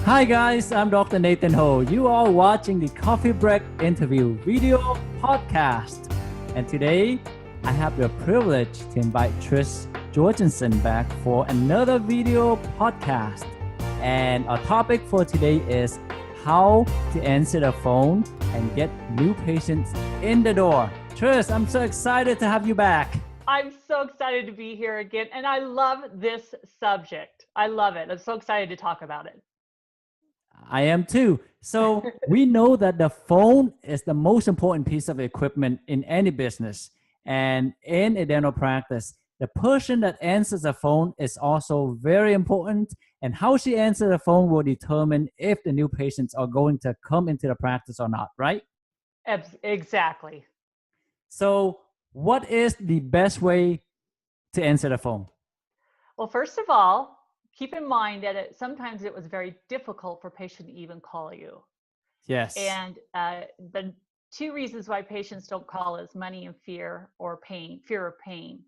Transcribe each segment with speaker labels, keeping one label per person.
Speaker 1: Hi guys, I'm Dr. Nathan Ho. You are watching the Coffee Break Interview video podcast. And today, I have the privilege to invite Trish Jorgensen back for another video podcast. And our topic for today is how to answer the phone and get new patients in the door. Trish, I'm so excited to have you back.
Speaker 2: I'm so excited to be here again. And I love this subject. I love it. I'm so excited to talk about it.
Speaker 1: I am too. So we know that the phone is the most important piece of equipment in any business. And in a dental practice, the person that answers the phone is also very important. And how she answers the phone will determine if the new patients are going to come into the practice or not, right?
Speaker 2: Exactly.
Speaker 1: So what is the best way to answer the phone?
Speaker 2: Well, first of all, keep in mind that sometimes it was very difficult for a patient to even call you.
Speaker 1: Yes.
Speaker 2: And the two reasons why patients don't call is money and fear or pain, fear of pain.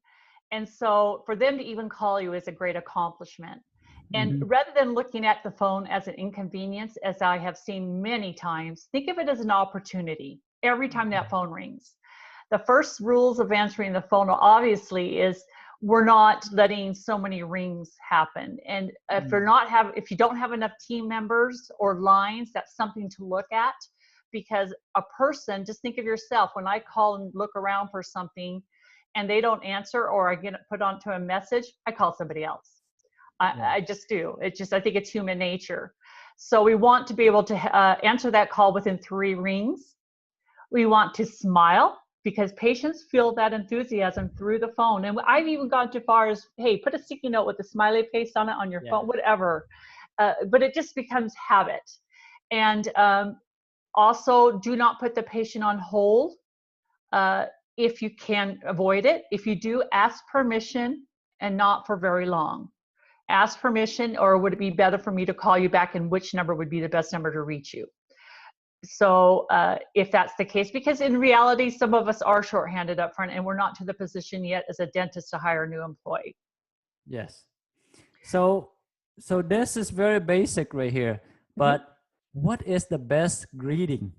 Speaker 2: And so for them to even call you is a great accomplishment. And rather than looking at the phone as an inconvenience, as I have seen many times, think of it as an opportunity every time that phone rings. The first rules of answering the phone obviously is we're not letting so many rings happen. And if you don't have enough team members or lines, that's something to look at, because a person, just think of yourself, when I call and look around for something and they don't answer or I get put onto a message, I call somebody else. I just do. I think it's human nature. So we want to be able to answer that call within 3 rings. We want to smile, because patients feel that enthusiasm through the phone. And I've even gone too far as, hey, put a sticky note with a smiley face on it on your phone, whatever. But it just becomes habit. And also, do not put the patient on hold if you can avoid it. If you do, ask permission, and not for very long. Ask permission, or would it be better for me to call you back, and which number would be the best number to reach you? So if that's the case, because in reality, some of us are shorthanded up front and we're not to the position yet as a dentist to hire a new employee.
Speaker 1: Yes. So this is very basic right here, but what is the best greeting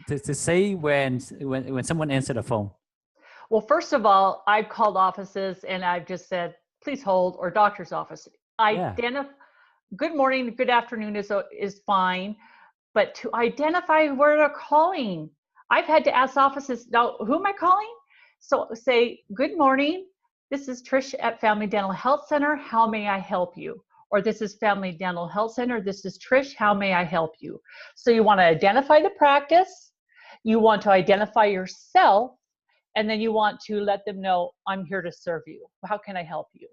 Speaker 1: to say when someone answers the phone?
Speaker 2: Well, first of all, I've called offices and I've just said, please hold, or doctor's office. Good morning, good afternoon is fine. But to identify where they're calling, I've had to ask offices, now, who am I calling? So say, good morning, this is Trish at Family Dental Health Center. How may I help you? Or this is Family Dental Health Center. This is Trish. How may I help you? So you want to identify the practice. You want to identify yourself. And then you want to let them know, I'm here to serve you. How can I help you?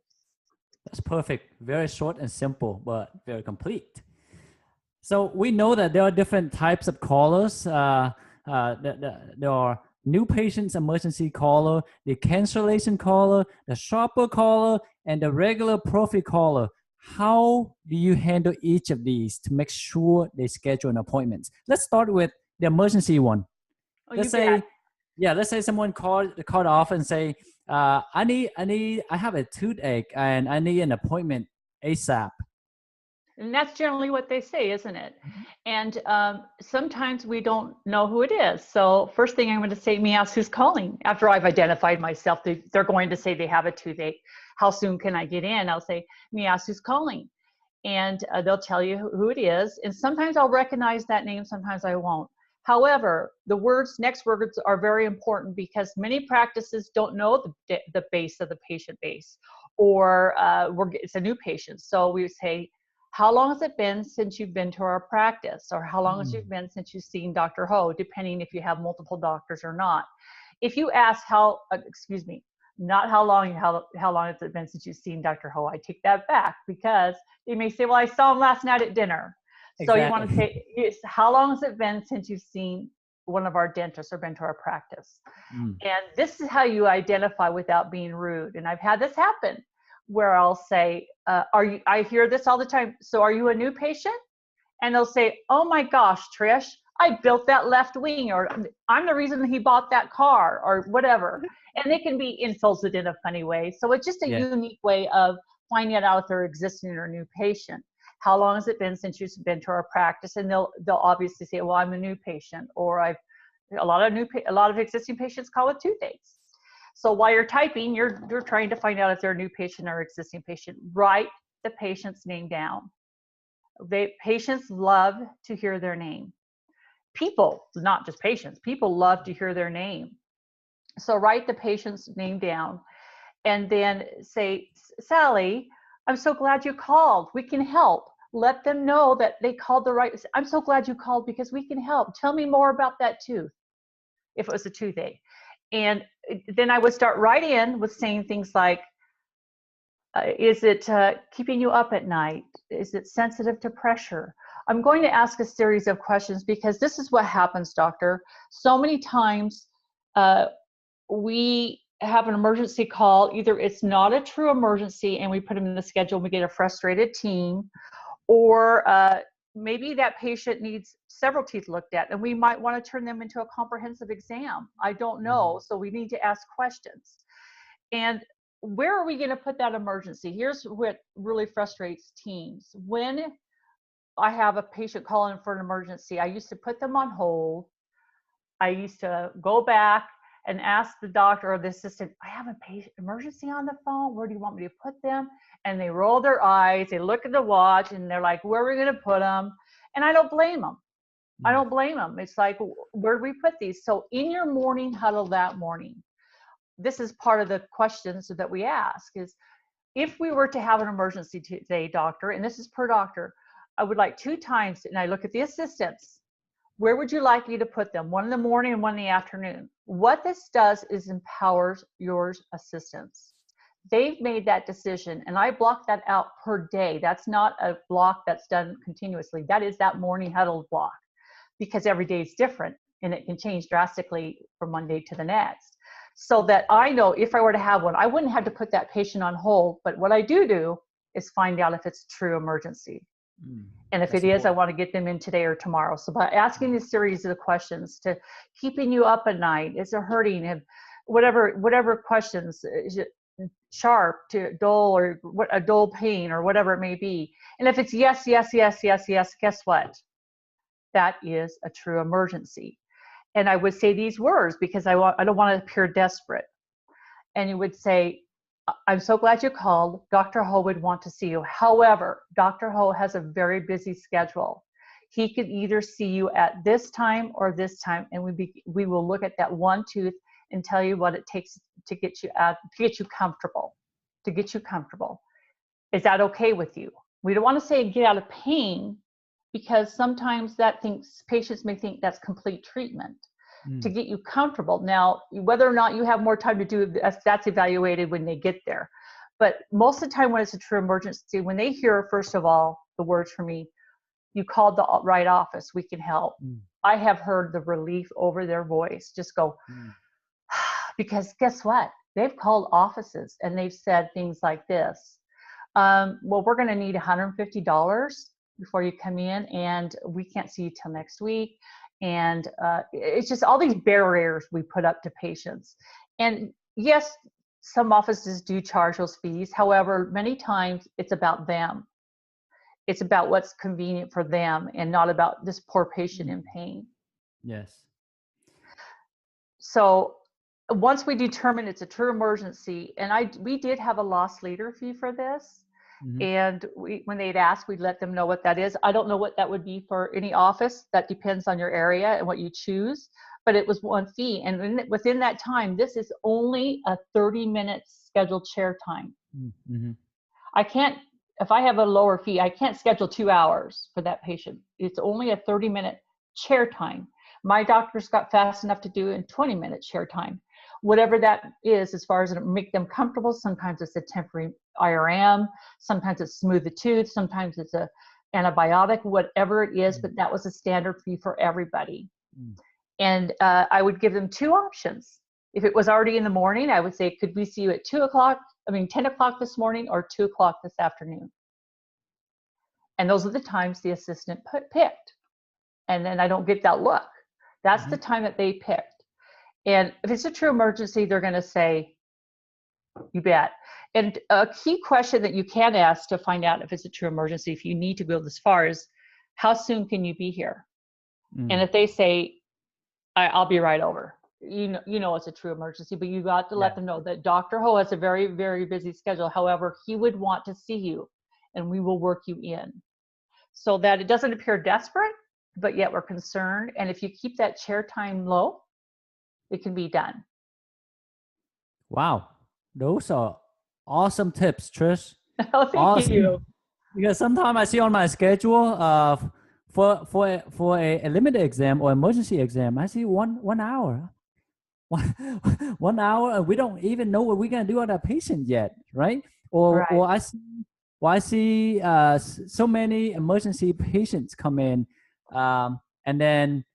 Speaker 1: That's perfect. Very short and simple, but very complete. So we know that there are different types of callers. There are new patients emergency caller, the cancellation caller, the shopper caller, and the regular profit caller. How do you handle each of these to make sure they schedule an appointment? Let's start with the emergency one. Let's say someone called off and say, I have a toothache and I need an appointment ASAP.
Speaker 2: And that's generally what they say, isn't it? And sometimes we don't know who it is. So first thing I'm going to say, me ask who's calling. After I've identified myself, they're going to say they have a toothache. How soon can I get in? I'll say, me ask who's calling. And they'll tell you who it is. And sometimes I'll recognize that name, sometimes I won't. However, the next words are very important, because many practices don't know the base of the patient base, or it's a new patient. So we say, how long has it been since you've been to our practice? Or how long has it been since you've seen Dr. Ho, depending if you have multiple doctors or not. If you ask not how long has it been since you've seen Dr. Ho, I take that back, because they may say, well, I saw him last night at dinner. So you want to say, how long has it been since you've seen one of our dentists or been to our practice? And this is how you identify without being rude. And I've had this happen, where I'll say, I hear this all the time. So are you a new patient? And they'll say, oh my gosh, Trish, I built that left wing, or I'm the reason he bought that car, or whatever. And they can be insulted in a funny way. So it's just a unique way of finding out if they're existing or a new patient. how long has it been since you've been to our practice? And they'll obviously say, well, I'm a new patient, or a lot of existing patients call with toothaches. So while you're typing, you're trying to find out if they're a new patient or existing patient. Write the patient's name down. Patients love to hear their name. People, not just patients, people love to hear their name. So write the patient's name down and then say, Sally, I'm so glad you called. We can help. Let them know that they called the right. I'm so glad you called because we can help. Tell me more about that tooth, if it was a toothache. And then I would start right in with saying things like, is it keeping you up at night? Is it sensitive to pressure? I'm going to ask a series of questions because this is what happens, doctor. So many times we have an emergency call. Either it's not a true emergency and we put them in the schedule and we get a frustrated team, or maybe that patient needs several teeth looked at and we might want to turn them into a comprehensive exam. I don't know. So we need to ask questions. And where are we going to put that emergency? Here's what really frustrates teams. When I have a patient calling for an emergency, I used to put them on hold. I used to go back and ask the doctor or the assistant, I have a patient emergency on the phone. Where do you want me to put them? And they roll their eyes, they look at the watch, and they're like, where are we going to put them? And I don't blame them. I don't blame them. It's like, where do we put these? So in your morning huddle that morning, this is part of the questions that we ask is, if we were to have an emergency today, doctor, and this is per doctor, I would like 2 times, and I look at the assistants, where would you like me to put them? One in the morning and one in the afternoon. What this does is empowers your assistants. They've made that decision, and I block that out per day. That's not a block that's done continuously. That is that morning huddle block, because every day is different and it can change drastically from one day to the next. So that I know if I were to have one, I wouldn't have to put that patient on hold. But what I do is find out if it's a true emergency. And if it is, I want to get them in today or tomorrow. So by asking this series of questions to keeping you up at night, is it hurting? Whatever questions, is it sharp to dull, or what a dull pain, or whatever it may be. And if it's yes, guess what? That is a true emergency. And I would say these words because I don't want to appear desperate. And you would say, I'm so glad you called. Dr. Ho would want to see you. However, Dr. Ho has a very busy schedule. He could either see you at this time or this time, and we will look at that one tooth and tell you what it takes to get you comfortable. Is that okay with you? We don't want to say get out of pain, because sometimes patients may think that's complete treatment. To get you comfortable. Now, whether or not you have more time to do that's evaluated when they get there. But most of the time when it's a true emergency, when they hear, first of all, the words from me, you called the right office, we can help. I have heard the relief over their voice just go, because guess what? They've called offices and they've said things like this. Well, we're going to need $150 before you come in, and we can't see you till next week. And it's just all these barriers we put up to patients. And yes, some offices do charge those fees. However, many times it's about them. It's about what's convenient for them and not about this poor patient in pain.
Speaker 1: Yes.
Speaker 2: So once we determine it's a true emergency, and we did have a loss leader fee for this. And when they'd ask, we'd let them know what that is. I don't know what that would be for any office. That depends on your area and what you choose. But it was one fee. And within that time, this is only a 30-minute scheduled chair time. I can't, if I have a lower fee, I can't schedule 2 hours for that patient. It's only a 30-minute chair time. My doctors got fast enough to do it in 20-minute chair time. Whatever that is, as far as it make them comfortable. Sometimes it's a temporary IRM, sometimes it's smooth the tooth, sometimes it's a antibiotic, whatever it is, but that was a standard fee for everybody. And I would give them 2 options. If it was already in the morning, I would say, could we see you at 10 o'clock this morning or 2 o'clock this afternoon? And those are the times the assistant picked. And then I don't get that look. That's the time that they picked. And if it's a true emergency, they're going to say, You bet. And a key question that you can ask to find out if it's a true emergency, if you need to go this far, is how soon can you be here? And if they say, I'll be right over, you know it's a true emergency, but you got to let them know that Dr. Ho has a very, very busy schedule. However, he would want to see you and we will work you in, so that it doesn't appear desperate, but yet we're concerned. And if you keep that chair time low, it can be done.
Speaker 1: Wow, those are awesome tips, Trish.
Speaker 2: Oh, thank
Speaker 1: Awesome.
Speaker 2: you.
Speaker 1: Because sometimes I see on my schedule, for a limited exam or emergency exam, I see one hour, one hour, and we don't even know what we're gonna do on that patient yet, right? Or I see so many emergency patients come in, and then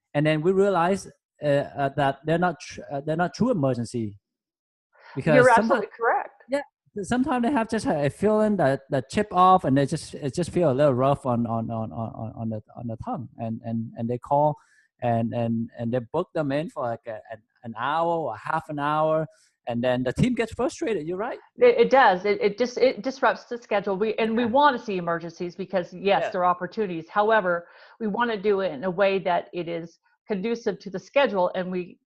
Speaker 1: we realize that they're not true emergency, because
Speaker 2: You're absolutely correct.
Speaker 1: yeah, sometimes they have just a feeling that chip off, and it just feel a little rough on the tongue, and they call and they book them in for like an hour or half an hour, and then the team gets frustrated. You're right.
Speaker 2: It does. It disrupts the schedule. We want to see emergencies because there are opportunities. However, we want to do it in a way that it is conducive to the schedule, and we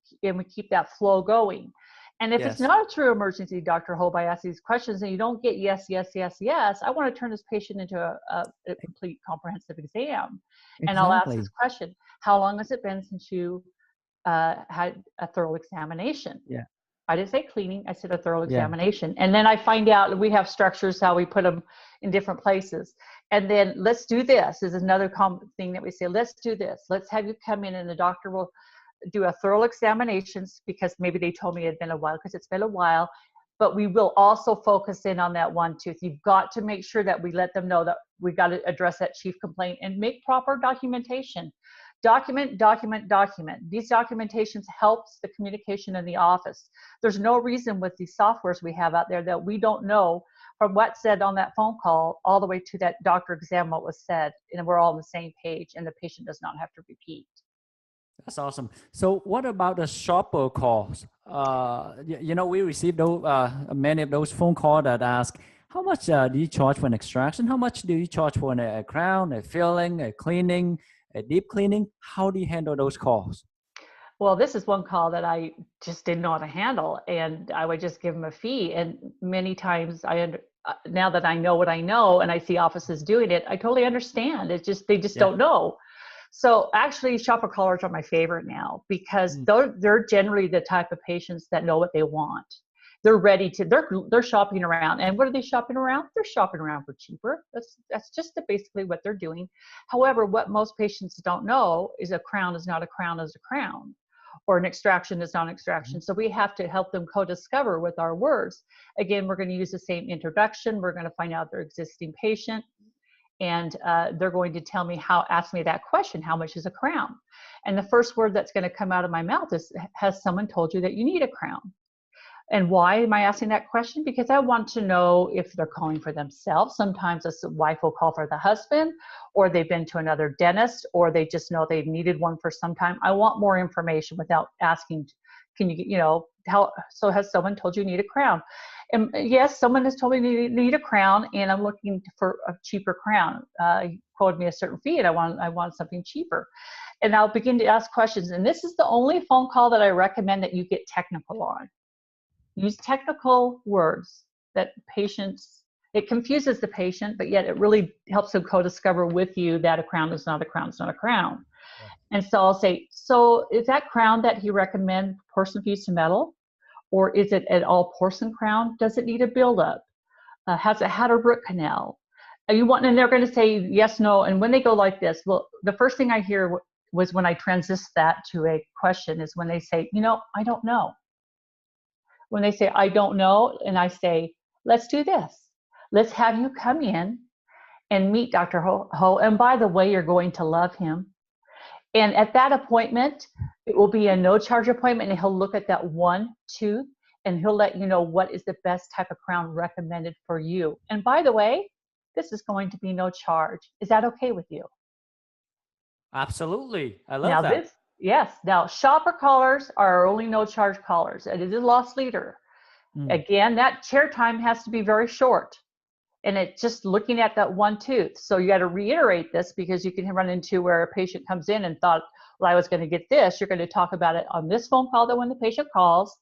Speaker 2: keep that flow going. And if it's not a true emergency, Dr. Ho, I ask these questions and you don't get yes, I want to turn this patient into a complete comprehensive exam. And I'll ask this question: how long has it been since you had a thorough examination? I didn't say cleaning, I said a thorough examination. And then I find out we have structures, how we put them in different places. And then let's do this is another common thing that we say, let's do this. Let's have you come in and the doctor will do a thorough examinations, because maybe they told me it had been a while, because it's been a while. But we will also focus in on that one tooth. You've got to make sure that we let them know that we got to address that chief complaint and make proper documentation. Document. These documentations helps the communication in the office. There's no reason with these softwares we have out there that we don't know from what's said on that phone call all the way to that doctor exam what was said, and we're all on the same page and the patient does not have to repeat.
Speaker 1: That's awesome. So what about the shopper calls? We received many of those phone calls that ask, how much do you charge for an extraction? How much do you charge for a crown, a filling, a cleaning, a deep cleaning? How do you handle those calls?
Speaker 2: Well, this is one call that I just didn't know how to handle, and I would just give them a fee. And many times now that I know what I know and I see offices doing it, I totally understand. They just don't know. So actually, shopper callers are my favorite now, because they're generally the type of patients that know what they want. They're ready to, they're shopping around. And what are they shopping around? They're shopping around for cheaper. That's just basically what they're doing. However, what most patients don't know is a crown is not a crown is a crown, or an extraction is not an extraction. So we have to help them co-discover with our words. Again, we're going to use the same introduction. We're going to find out their existing patient. And they're going to ask me that question, how much is a crown? And the first word that's going to come out of my mouth is, has someone told you that you need a crown? And why am I asking that question? Because I want to know if they're calling for themselves. Sometimes a wife will call for the husband, or they've been to another dentist, or they just know they've needed one for some time. I want more information without asking, so has someone told you need a crown? And yes, someone has told me you need a crown, and I'm looking for a cheaper crown. He quoted me a certain fee, and I want something cheaper. And I'll begin to ask questions. And this is the only phone call that I recommend that you get technical on. Use technical words that it confuses the patient, but yet it really helps them co-discover with you that a crown is not a crown, it's not a crown. And so I'll say, so is that crown that he recommends porcelain fused to metal? Or is it an all porcelain crown? Does it need a buildup? Has it had a root canal? And they're going to say yes, no. And when they go like this, well, the first thing I hear was when I transition that to a question is when they say, I don't know. When they say, I don't know, and I say, let's do this. Let's have you come in and meet Dr. Ho. And by the way, you're going to love him. And at that appointment, it will be a no-charge appointment, and he'll look at that one tooth, and he'll let you know what is the best type of crown recommended for you. And by the way, this is going to be no charge. Is that okay with you?
Speaker 1: Absolutely. I love that.
Speaker 2: Yes. Now, shopper callers are our only no-charge callers. It is a loss leader. Again, that chair time has to be very short. And it's just looking at that one tooth. So you got to reiterate this, because you can run into where a patient comes in and thought, well, I was going to get this. You're going to talk about it on this phone call, that when the patient calls,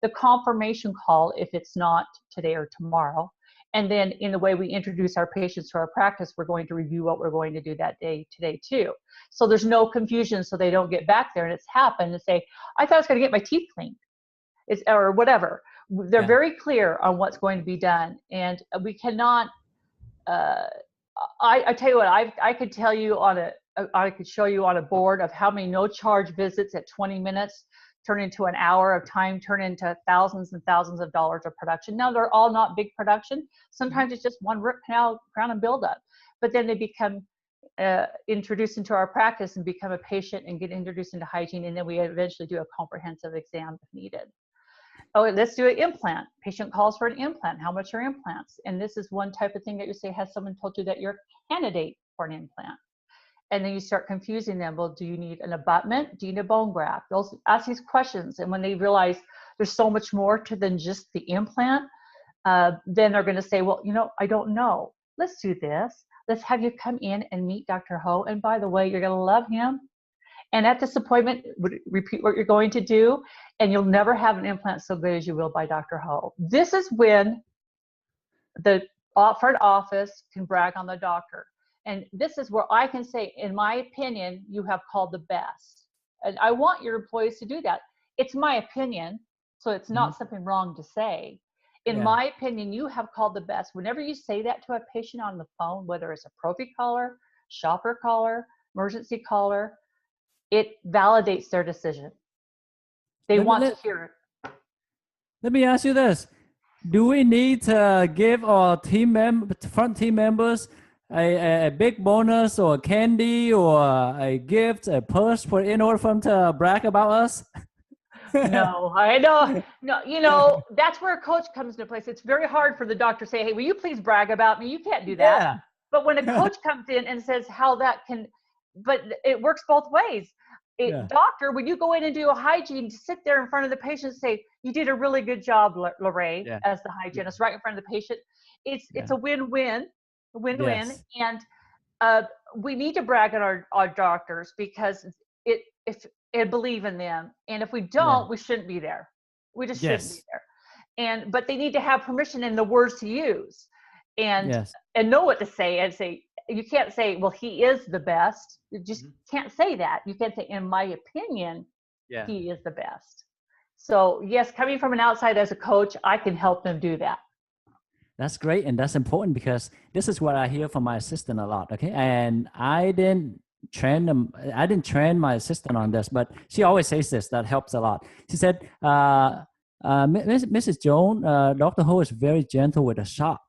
Speaker 2: the confirmation call, if it's not today or tomorrow. And then in the way we introduce our patients to our practice, we're going to review what we're going to do that day today too. So there's no confusion, so they don't get back there and it's happened and say, I thought I was going to get my teeth cleaned. Or whatever. They're very clear on what's going to be done. And we cannot, I tell you what, I could tell you I could show you on a board of how many no charge visits at 20 minutes turn into an hour of time, turn into thousands and thousands of dollars of production. Now, they're all not big production. Sometimes it's just one root canal, crown and buildup. But then they become introduced into our practice and become a patient and get introduced into hygiene. And then we eventually do a comprehensive exam if needed. Oh, let's do an implant. Patient calls for an implant. How much are implants? And this is one type of thing that you say, has someone told you that you're a candidate for an implant? And then you start confusing them. Well, do you need an abutment? Do you need a bone graft? They'll ask these questions. And when they realize there's so much more to than just the implant, then they're going to say, well, I don't know. Let's do this. Let's have you come in and meet Dr. Ho. And by the way, you're going to love him. And at this appointment, repeat what you're going to do, and you'll never have an implant so good as you will by Dr. Ho. This is when the front office can brag on the doctor. And this is where I can say, in my opinion, you have called the best. And I want your employees to do that. It's my opinion, so it's not something wrong to say. In my opinion, you have called the best. Whenever you say that to a patient on the phone, whether it's a prophy caller, shopper caller, emergency caller, it validates their decision. They want to hear it.
Speaker 1: Let me ask you this. Do we need to give our front team members a big bonus or a candy or a gift, a purse in order for them to brag about us?
Speaker 2: No, I know. No, that's where a coach comes into place. It's very hard for the doctor to say, hey, will you please brag about me? You can't do that.
Speaker 1: Yeah.
Speaker 2: But when a coach comes in and says how that can, but it works both ways. Doctor, when you go in and do a hygiene, sit there in front of the patient and say, you did a really good job, Lorraine, as the hygienist, right in front of the patient. It's a win-win.
Speaker 1: Yes.
Speaker 2: And we need to brag on our doctors, because if believe in them. And if we don't, we shouldn't be there. We just shouldn't be there. But they need to have permission in the words to use and know what to say, and say, you can't say, well, he is the best. You just can't say that. You can't say, in my opinion, he is the best. So yes, coming from an outside as a coach, I can help them do that.
Speaker 1: That's great. And that's important, because this is what I hear from my assistant a lot. Okay. And I didn't train my assistant on this, but she always says this, that helps a lot. She said, Mrs. Jones, Dr. Ho is very gentle with a shot.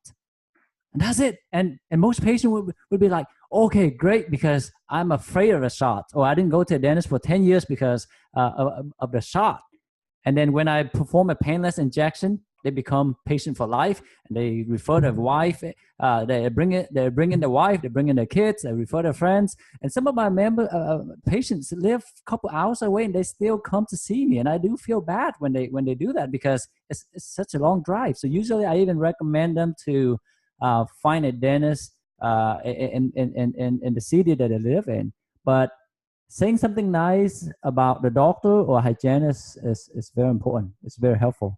Speaker 1: And that's it. And most patients would be like, okay, great, because I'm afraid of a shot, or I didn't go to a dentist for 10 years because of the shot. And then when I perform a painless injection, they become patient for life, and they refer their wife. They bring in the wife, they bring in their kids, they refer their friends. And some of my patients live a couple hours away, and they still come to see me. And I do feel bad when they do that, because it's such a long drive. So usually I even recommend them to find a dentist in the city that they live in. But saying something nice about the doctor or hygienist is very important. It's very helpful.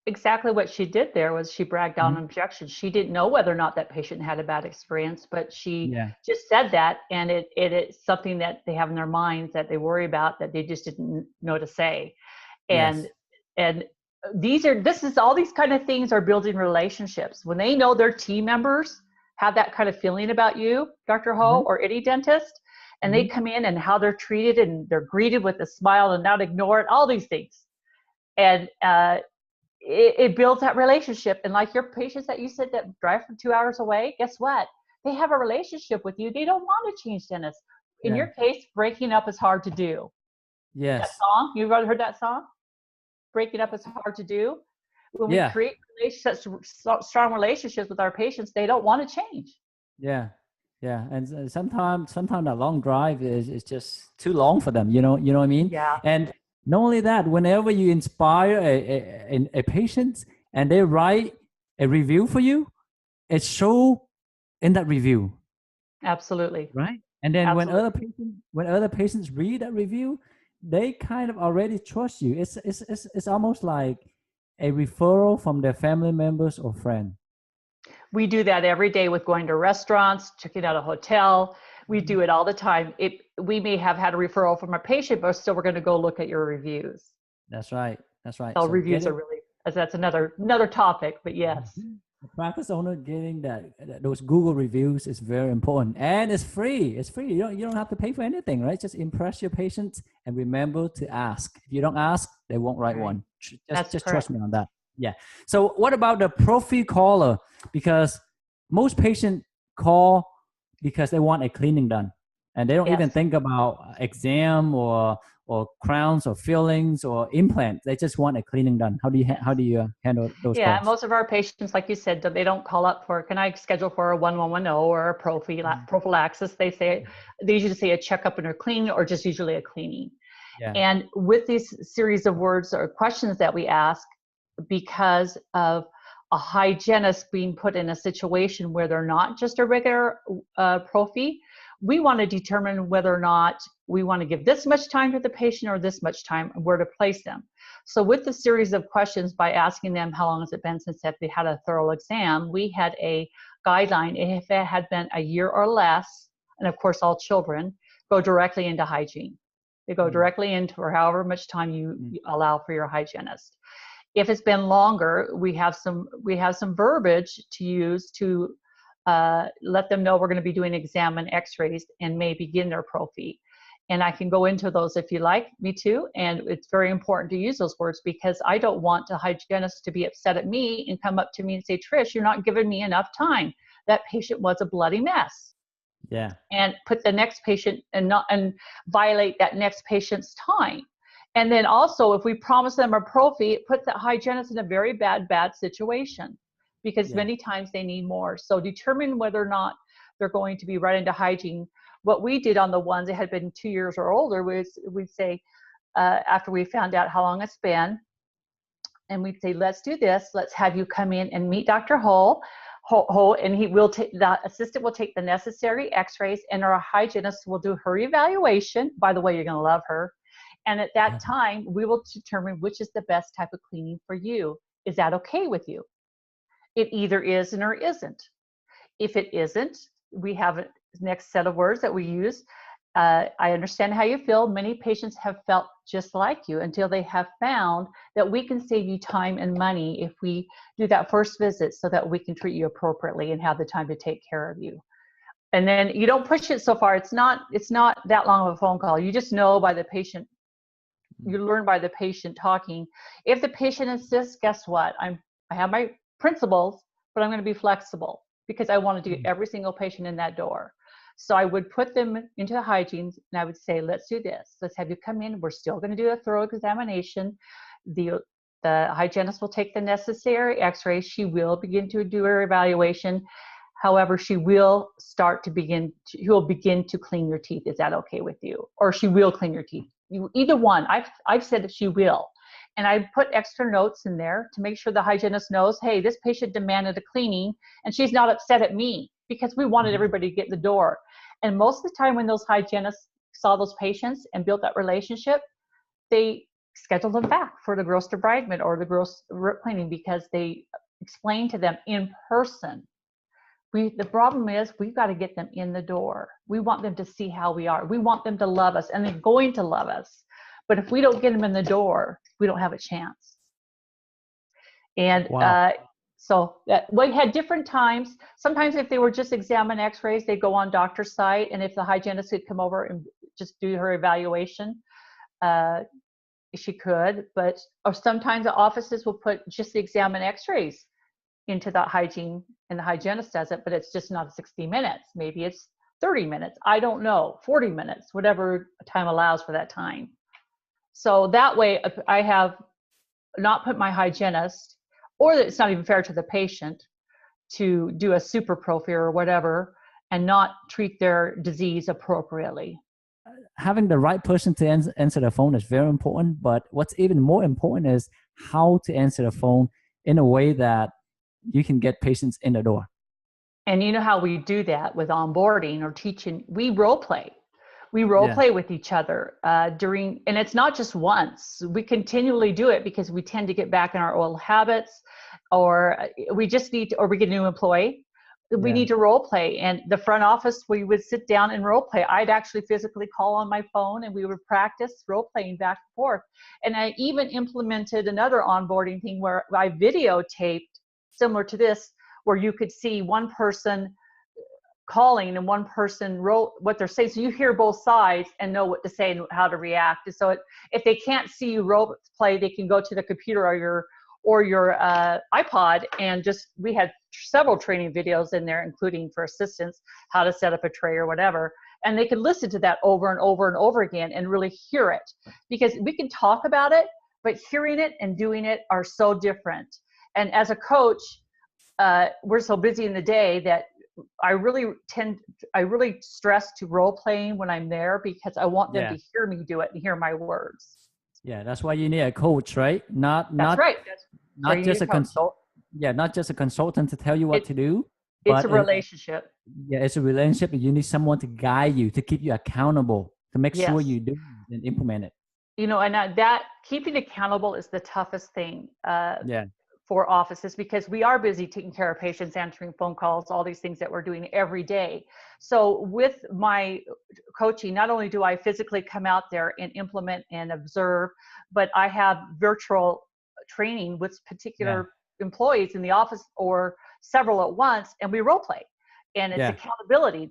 Speaker 2: Exactly what she did there was she bragged on objections. She didn't know whether or not that patient had a bad experience, but she just said that, and it is something that they have in their minds that they worry about, that they just didn't know to say. And this is all these kind of things are building relationships. When they know their team members have that kind of feeling about you, Dr. Ho, or any dentist, and they come in and how they're treated, and they're greeted with a smile and not ignore it, all these things. And it builds that relationship. And like your patients that you said that drive from 2 hours away, guess what? They have a relationship with you. They don't want to change dentists. In your case, breaking up is hard to do.
Speaker 1: Yes.
Speaker 2: That song, you've ever heard that song? Breaking up is hard to do. When we create such strong relationships with our patients, they don't want to change.
Speaker 1: Yeah. And sometimes that long drive is just too long for them. You know what I mean?
Speaker 2: Yeah.
Speaker 1: And not only that, whenever you inspire a patient and they write a review for you, it shows in that review.
Speaker 2: Absolutely.
Speaker 1: Right. And then
Speaker 2: Absolutely.
Speaker 1: when other patients read that review, they kind of already trust you. It's almost like a referral from their family members or friend.
Speaker 2: We do that every day with going to restaurants, checking out a hotel. We do it all the time. We may have had a referral from a patient, but still we're going to go look at your reviews.
Speaker 1: That's right. That's right.
Speaker 2: So
Speaker 1: So get
Speaker 2: reviews are
Speaker 1: it.
Speaker 2: really, that's another topic, but yes.
Speaker 1: The practice owner getting those Google reviews is very important, and it's free. It's free. You don't have to pay for anything, right? Just impress your patients and remember to ask. If you don't ask, they won't write
Speaker 2: Right.
Speaker 1: one.
Speaker 2: That's
Speaker 1: Just
Speaker 2: correct.
Speaker 1: trust me on that. Yeah. So what about the pro-fee caller? Because most patients call because they want a cleaning done, and they don't even
Speaker 2: Yes.
Speaker 1: think about exam or crowns or fillings or implants. They just want a cleaning done. How do you handle those
Speaker 2: Yeah,
Speaker 1: calls?
Speaker 2: most of our patients, like you said, they don't call up for, can I schedule for a 1110 or a prophylaxis? They usually say a checkup and a cleaning, or just usually a cleaning.
Speaker 1: Yeah.
Speaker 2: And with these series of words or questions that we ask, because of a hygienist being put in a situation where they're not just a regular prophy, we want to determine whether or not we want to give this much time to the patient or this much time, and where to place them. So with the series of questions, by asking them how long has it been since they had a thorough exam, we had a guideline. If it had been a year or less, and of course all children, go directly into hygiene. They go directly into, for however much time you allow for your hygienist. If it's been longer, we have some verbiage to use to let them know we're going to be doing exam and x-rays and may begin their prophy. And I can go into those if you like me to. And it's very important to use those words, because I don't want a hygienist to be upset at me and come up to me and say, Trish, you're not giving me enough time. That patient was a bloody mess.
Speaker 1: Yeah.
Speaker 2: And put the next patient and violate that next patient's time. And then also, if we promise them a prophy, it puts that hygienist in a very bad situation, because many times they need more. So determine whether or not they're going to be right into hygiene. What we did on the ones that had been 2 years or older was we'd say, after we found out how long it's been, and we'd say, let's do this. Let's have you come in and meet Dr. Ho, and the assistant will take the necessary x-rays, and our hygienist will do her evaluation. By the way, you're going to love her. And at that time, we will determine which is the best type of cleaning for you. Is that okay with you? It either is or isn't. If it isn't, we have a next set of words that we use. I understand how you feel. Many patients have felt just like you until they have found that we can save you time and money if we do that first visit, so that we can treat you appropriately and have the time to take care of you. And then you don't push it so far. It's not that long of a phone call. You just know by the patient. You learn by the patient talking. If the patient insists, guess what? I have my principles, but I'm going to be flexible, because I want to get every single patient in that door. So I would put them into the hygiene, and I would say, let's do this. Let's have you come in. We're still going to do a thorough examination. The hygienist will take the necessary x-rays. She will begin to do her evaluation. However, she will begin to clean your teeth. Is that okay with you? Or she will clean your teeth. Either one. I've said that she will. And I put extra notes in there to make sure the hygienist knows, hey, this patient demanded a cleaning, and she's not upset at me, because we wanted everybody to get in the door. And most of the time when those hygienists saw those patients and built that relationship, they scheduled them back for the gross debridement or the gross root cleaning, because they explained to them in person. The problem is, we've got to get them in the door. We want them to see how we are. We want them to love us, and they're going to love us. But if we don't get them in the door, we don't have a chance. And so we had different times. Sometimes if they were just examine x-rays, they'd go on doctor's site. And if the hygienist could come over and just do her evaluation, she could. Or sometimes the offices will put just the examine x-rays into that hygiene, and the hygienist does it, but it's just not 60 minutes. Maybe it's 30 minutes. I don't know, 40 minutes, whatever time allows for that time. So that way I have not put my hygienist, or it's not even fair to the patient to do a super prophy or whatever and not treat their disease appropriately.
Speaker 1: Having the right person to answer the phone is very important, but what's even more important is how to answer the phone in a way that you can get patients in the door.
Speaker 2: And you know how we do that with onboarding or teaching? We role play. We role play with each other during, and it's not just once. We continually do it because we tend to get back in our old habits, or we just need to, or we get a new employee. We need to role play. And the front office, we would sit down and role play. I'd actually physically call on my phone and we would practice role playing back and forth. And I even implemented another onboarding thing where I videotaped, similar to this, where you could see one person calling and one person wrote what they're saying. So you hear both sides and know what to say and how to react. And so if they can't see you role play, they can go to the computer or your iPod and we had several training videos in there, including for assistants, how to set up a tray or whatever. And they could listen to that over and over and over again and really hear it, because we can talk about it, but hearing it and doing it are so different. And as a coach, we're so busy in the day that I really stress to role playing when I'm there, because I want them to hear me do it and hear my words.
Speaker 1: Yeah, that's why you need a coach, right? Not just a consultant to tell you what to do.
Speaker 2: It's a relationship.
Speaker 1: It's a relationship. You need someone to guide you, to keep you accountable, to make sure you do and implement it.
Speaker 2: You know, and that keeping accountable is the toughest thing. For offices, because we are busy taking care of patients, answering phone calls, all these things that we're doing every day. So with my coaching, not only do I physically come out there and implement and observe, but I have virtual training with particular employees in the office or several at once, and we role play. And it's accountability.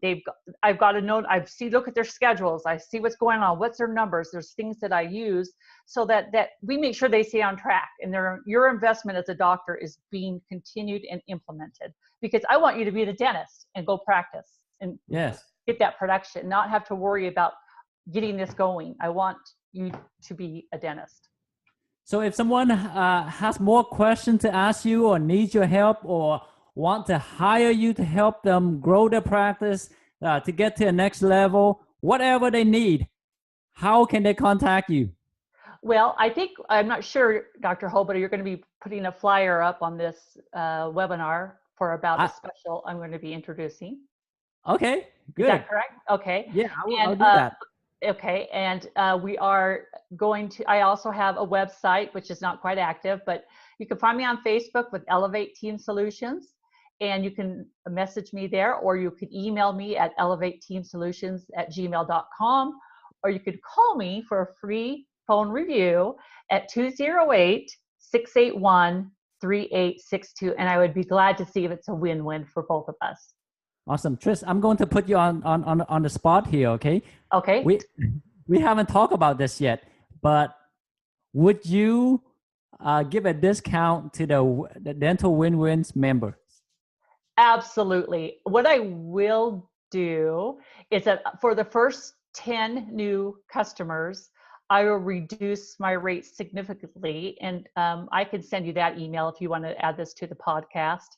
Speaker 2: I've got to know, look at their schedules. I see what's going on. What's their numbers? There's things that I use so that we make sure they stay on track. And your investment as a doctor is being continued and implemented, because I want you to be the dentist and go practice and get that production, not have to worry about getting this going. I want you to be a dentist.
Speaker 1: So if someone has more questions to ask you or needs your help or want to hire you to help them grow their practice, to get to the next level, whatever they need, how can they contact you?
Speaker 2: Well, I'm not sure, Dr. Ho, but you're going to be putting a flyer up on this webinar for about a special I'm going to be introducing.
Speaker 1: Okay, good.
Speaker 2: Is that correct? Okay.
Speaker 1: Yeah, I'll do that.
Speaker 2: Okay, and we are going to, I also have a website, which is not quite active, but you can find me on Facebook with Elevate Team Solutions. And you can message me there, or you could email me at elevateteamsolutions@gmail.com, or you could call me for a free phone review at 208-681-3862. And I would be glad to see if it's a win-win for both of us.
Speaker 1: Awesome. Trish, I'm going to put you on the spot here, okay?
Speaker 2: Okay.
Speaker 1: We haven't talked about this yet, but would you give a discount to the Dental Win-Wins member?
Speaker 2: Absolutely. What I will do is that for the first 10 new customers, I will reduce my rate significantly. And I can send you that email if you want to add this to the podcast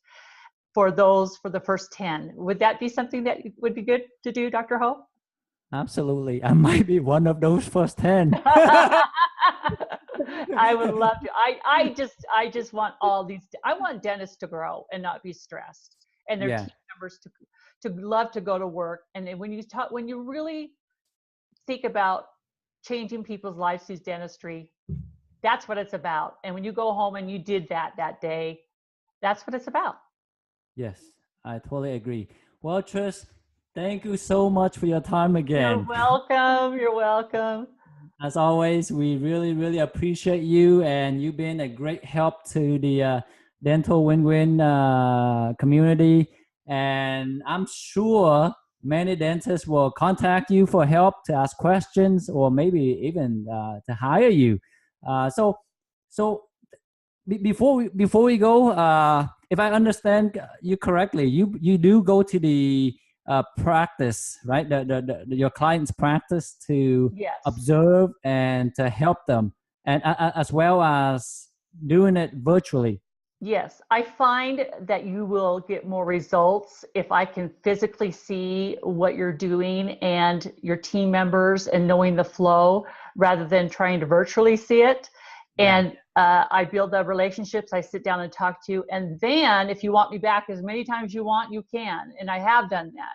Speaker 2: for the first 10. Would that be something that would be good to do, Dr. Ho?
Speaker 1: Absolutely. I might be one of those first 10.
Speaker 2: I would love to. I just want I want dentists to grow and not be stressed, and their team members to love to go to work. And when you really think about changing people's lives through dentistry, that's what it's about. And when you go home and you did that day, that's what it's about.
Speaker 1: Yes, I totally agree. Well, Trish, thank you so much for your time again.
Speaker 2: You're welcome. You're welcome.
Speaker 1: As always, we really, really appreciate you, and you've been a great help to the Dental Win-Win community. And I'm sure many dentists will contact you for help, to ask questions, or maybe even to hire you. So before we go, if I understand you correctly, you do go to the practice, right? Your client's practice to observe and to help them, and as well as doing it virtually.
Speaker 2: Yes, I find that you will get more results if I can physically see what you're doing and your team members and knowing the flow, rather than trying to virtually see it. And I build the relationships. I sit down and talk to you. And then if you want me back as many times you want, you can. And I have done that.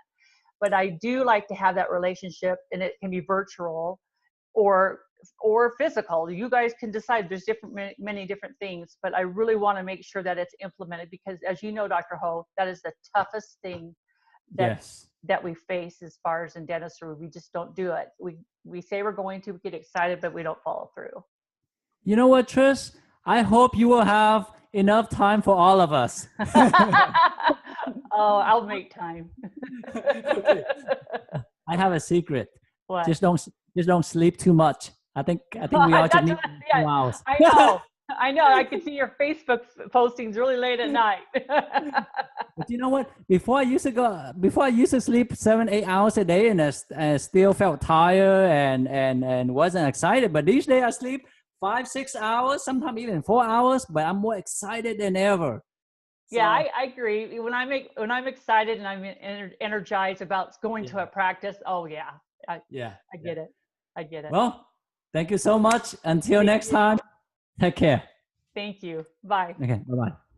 Speaker 2: But I do like to have that relationship, and it can be virtual or physical. You guys can decide. There's many different things, but I really want to make sure that it's implemented, because as you know, Dr. Ho, that is the toughest thing that we face as far as in dentistry. We just don't do it. We say we're going to, we get excited, but we don't follow through.
Speaker 1: You know what, Trish? I hope you will have enough time for all of us.
Speaker 2: Oh, I'll make time.
Speaker 1: I have a secret.
Speaker 2: What?
Speaker 1: Just don't sleep too much. I think we all just need 2 hours.
Speaker 2: I know. I can see your Facebook postings really late at night.
Speaker 1: But you know what? Before I used to sleep 7-8 hours a day, and I still felt tired and wasn't excited. But these days I sleep 5-6 hours, sometimes even 4 hours. But I'm more excited than ever. So,
Speaker 2: yeah, I agree. When I'm excited and I'm energized about going to a practice, oh yeah, I get it. I get it.
Speaker 1: Well, thank you so much. Until next time, take care.
Speaker 2: Thank you. Bye.
Speaker 1: Okay, bye-bye.